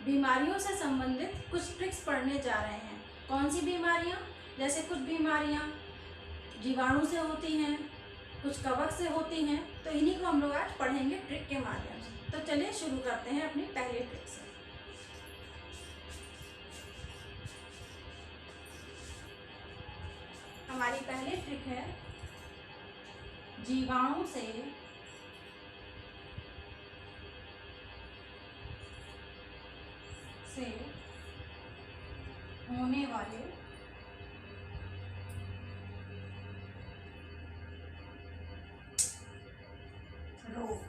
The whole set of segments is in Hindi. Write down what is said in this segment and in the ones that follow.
बीमारियों से संबंधित कुछ ट्रिक्स पढ़ने जा रहे हैं। कौन सी बीमारियां? जैसे कुछ बीमारियां जीवाणु से होती हैं, कुछ कवक से होती हैं, तो इन्हीं को हम लोग आज पढ़ेंगे ट्रिक के माध्यम से। तो चलिए शुरू करते हैं अपनी पहली ट्रिक से। हमारी पहली ट्रिक है जीवाणु से होने वाले रोग।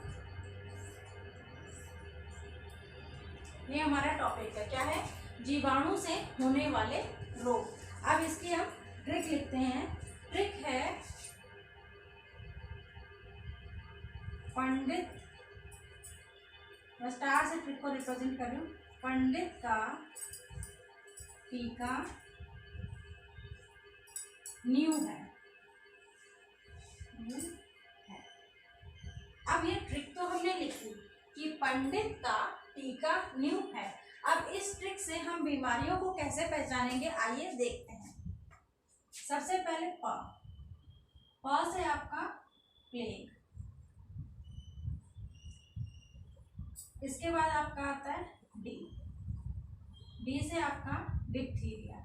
ये हमारा टॉपिक है, क्या है? जीवाणु से होने वाले रोग। अब इसकी हम ट्रिक लिखते हैं। ट्रिक है पंडित, स्टार से ट्रिक को रिप्रेजेंट कर रही हूं। पंडित का टीका न्यू है। अब ये ट्रिक तो हमने लिखी कि पंडित का टीका न्यू है। अब इस ट्रिक से हम बीमारियों को कैसे पहचानेंगे, आइए देखते हैं। सबसे पहले प से आपका प्लेग, इसके बाद आपका आता है डी से आपका डिप्थीरिया,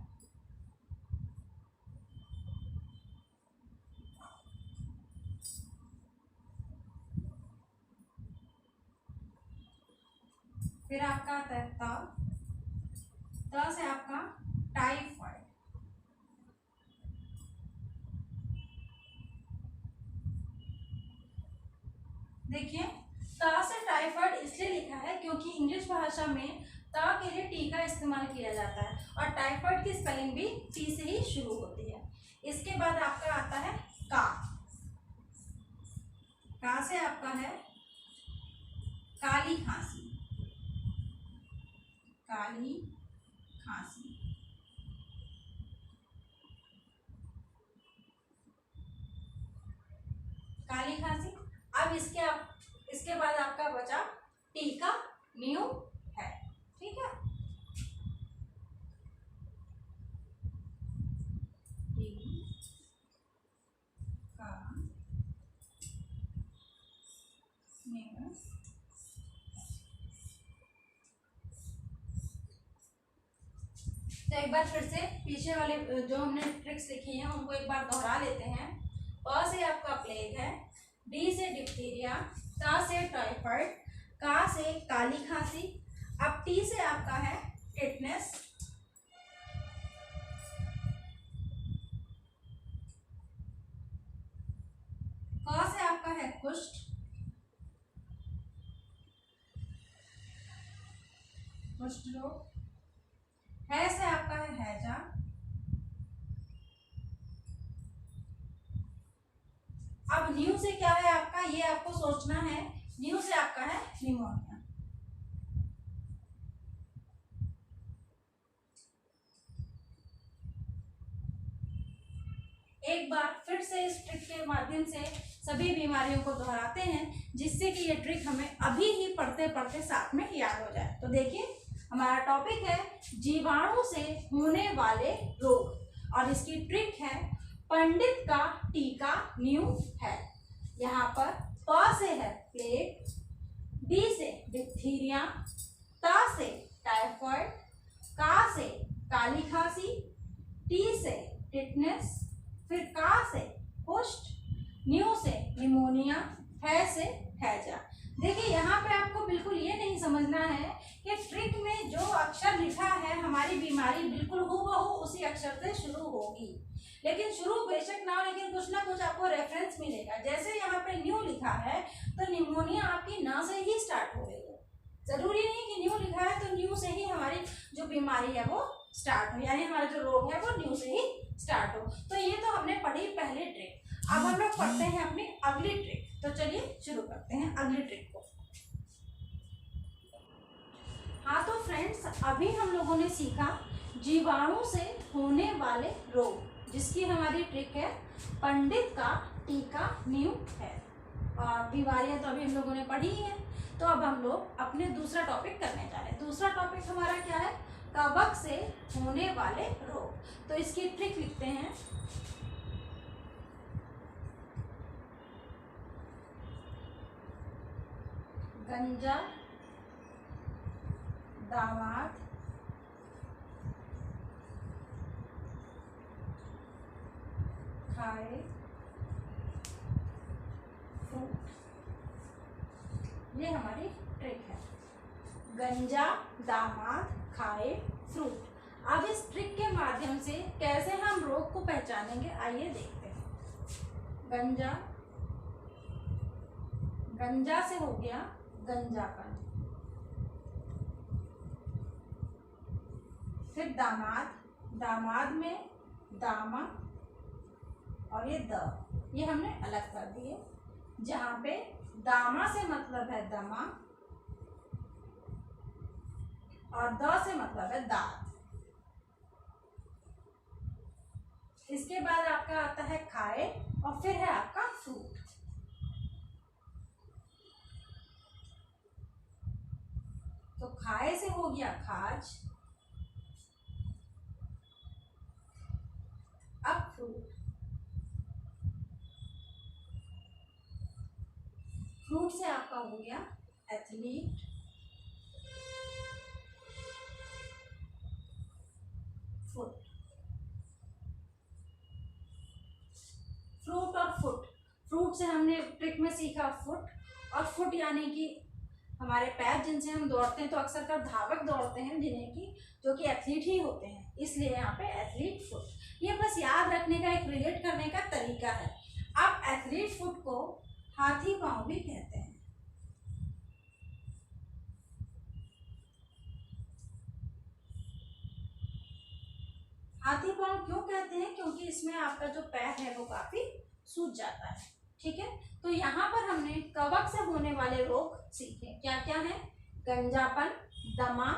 फिर आपका आता है त से आपका टाइफाइड, देखिए त से टाइफाइड इसलिए लिखा है क्योंकि इंग्लिश भाषा में त के लिए टी का इस्तेमाल किया जाता है और टाइफाइड की स्पेलिंग भी टी से ही शुरू होती है। इसके बाद आपका आता है का से आपका है काली खांसी, काली खांसी। काली खांसी। अब इसके बाद आपका बचा टीका न्यू है, ठीक है। टीका न्यू। तो एक बार फिर से पीछे वाले जो हमने ट्रिक्स लिखी हैं उनको एक बार दोहरा लेते हैं। प से आपका प्लेग है, डी से डिप्थीरिया, ता से टाइफाइड, का से काली खांसी, अब टी से आपका है टिटनेस, क से आपका है कुष्ठ, कुष्ठ रोग, है से आपका है हैजा, अब न्यू से क्या है आपका, ये आपको सोचना है। न्यू से आपका है निमोनिया। एक बार फिर से इस ट्रिक के माध्यम से सभी बीमारियों को दोहराते हैं जिससे कि ये ट्रिक हमें अभी ही पढ़ते पढ़ते साथ में याद हो जाए। तो देखिए हमारा टॉपिक है जीवाणु से होने वाले रोग और इसकी ट्रिक है पंडित का टीका न्यू है। यहाँ पर प से है प्लेग, डी से डिप्थीरिया, ता से टाइफाइड, का से काली खांसी, टी से टिटनेस, फिर का से कुष्ठ, न्यू से निमोनिया, है से हैजा। देखिए यहाँ पे आपको बिल्कुल ये नहीं समझना है कि ट्रिक में जो अक्षर लिखा है हमारी बीमारी बिल्कुल हूबहू उसी अक्षर से शुरू होगी, लेकिन शुरू बेशक ना हो लेकिन कुछ ना कुछ आपको रेफरेंस मिलेगा। जैसे यहाँ पे न्यू लिखा है तो निमोनिया आपकी ना से ही स्टार्ट हो रही है। जरूरी नहीं कि न्यू लिखा है तो न्यू से ही हमारी जो बीमारी है वो स्टार्ट हो, यानी हमारा जो रोग है वो न्यू से ही स्टार्ट हो। तो ये तो हमने पढ़ी पहली ट्रिक। अब हम लोग पढ़ते हैं अपनी अगली ट्रिक। तो चलिए शुरू करते हैं अगली ट्रिक को। हाँ तो फ्रेंड्स, अभी हम लोगों ने सीखा जीवाणु से होने वाले रोग, जिसकी हमारी ट्रिक है पंडित का टीका न्यू है। बीमारियां तो अभी हम लोगों ने पढ़ी है। तो अब हम लोग अपने दूसरा टॉपिक करने जा रहे हैं। दूसरा टॉपिक टॉपिक हमारा क्या है, कवक से होने वाले रोग। तो इसकी ट्रिक लिखते हैं। गंजा दामाद खाए फ्रूट, ये हमारी ट्रिक है। गंजा दामाद खाए फ्रूट। अब इस ट्रिक के माध्यम से कैसे हम रोग को पहचानेंगे, आइए देखते हैं। गंजा, गंजा से हो गया गंजापन, फिर दामाद, दामाद में दामा और ये द, ये हमने अलग कर दिए। जहां पे दामा से मतलब है दमा और द से मतलब है दांत। इसके बाद आपका आता है खाए और फिर है आपका फ्रूट। तो खाए से हो गया खाज, अब फ्रूट, फ्रूट से आपका हो गया एथलीट, फुट, फ्रूट और फुट। फ्रूट से हमने ट्रिक में सीखा फुट, और फुट यानी कि हमारे पैर जिनसे हम दौड़ते हैं, तो अक्सर कर धावक दौड़ते हैं जिन्हें की, जो कि एथलीट ही होते हैं, इसलिए यहाँ पे एथलीट फुट। ये बस याद रखने का, एक रिलेट करने का तरीका है। अब एथलीट फुट को हाथी पांव भी कहते हैं। हाथी पांव क्यों कहते हैं, क्योंकि इसमें आपका जो पैर है वो काफी सूज जाता है। ठीक है, तो यहाँ पर हमने कवक से होने वाले रोग सीखे, क्या क्या है, गंजापन, दमा,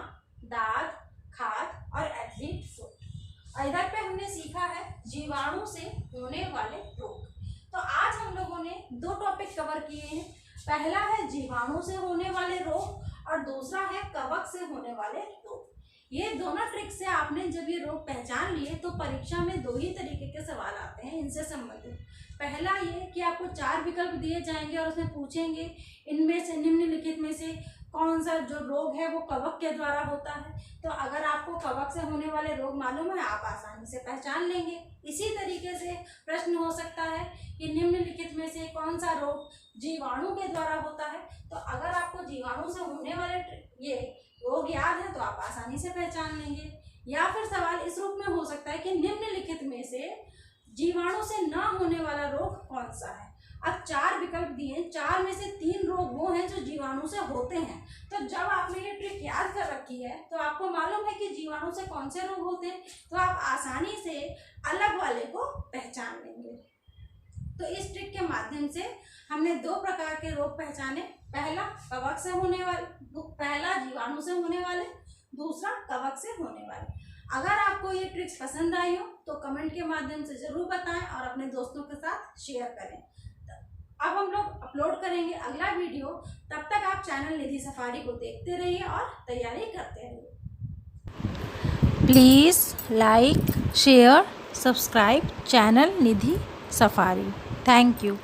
दाद, खाद और एथलीट फुट। इधर पे हमने सीखा है जीवाणु से होने वाले रोग। तो आज हम लोगों ने दो टॉपिक कवर किए हैं। पहला है जीवाणु से होने वाले रोग और दूसरा है कवक से होने वाले रोग। ये दोनों ट्रिक से आपने जब ये रोग पहचान लिए तो परीक्षा में दो ही तरीके के सवाल आते हैं इनसे संबंधित। पहला ये कि आपको 4 विकल्प दिए जाएंगे और उसमें पूछेंगे इनमें से, निम्नलिखित में से कौन सा जो रोग है वो कवक के द्वारा होता है। तो अगर आपको कवक से होने वाले रोग मालूम है, आप आसानी से पहचान लेंगे। इसी तरीके से प्रश्न हो सकता है कि निम्नलिखित में से कौन सा रोग जीवाणु के द्वारा होता है। तो अगर आपको जीवाणु से होने वाले ये रोग याद है तो आप आसानी से पहचान लेंगे। या फिर सवाल इस रूप में हो सकता है कि निम्नलिखित में से जीवाणु से न होने वाला रोग कौन सा है। अब 4 विकल्प दिए, 4 में से 3 रोग वो हैं जो जीवाणु से होते हैं। तो जब आपने ये ट्रिक याद कर रखी है तो आपको मालूम है कि जीवाणु से कौन से रोग होते हैं, तो आप आसानी से अलग वाले को पहचान लेंगे। तो इस ट्रिक के माध्यम से हमने 2 प्रकार के रोग पहचाने। पहला कवक से होने वाले, पहला जीवाणु से होने वाले, दूसरा कवक से होने वाले। अगर आपको ये ट्रिक्स पसंद आई हो तो कमेंट के माध्यम से जरूर बताएं और अपने दोस्तों के साथ शेयर करें। अब हम लोग अपलोड करेंगे अगला वीडियो, तब तक आप चैनल निधि सफारी को देखते रहिए और तैयारी करते रहिए। Please like, share, subscribe channel Nidhi safari. Thank you.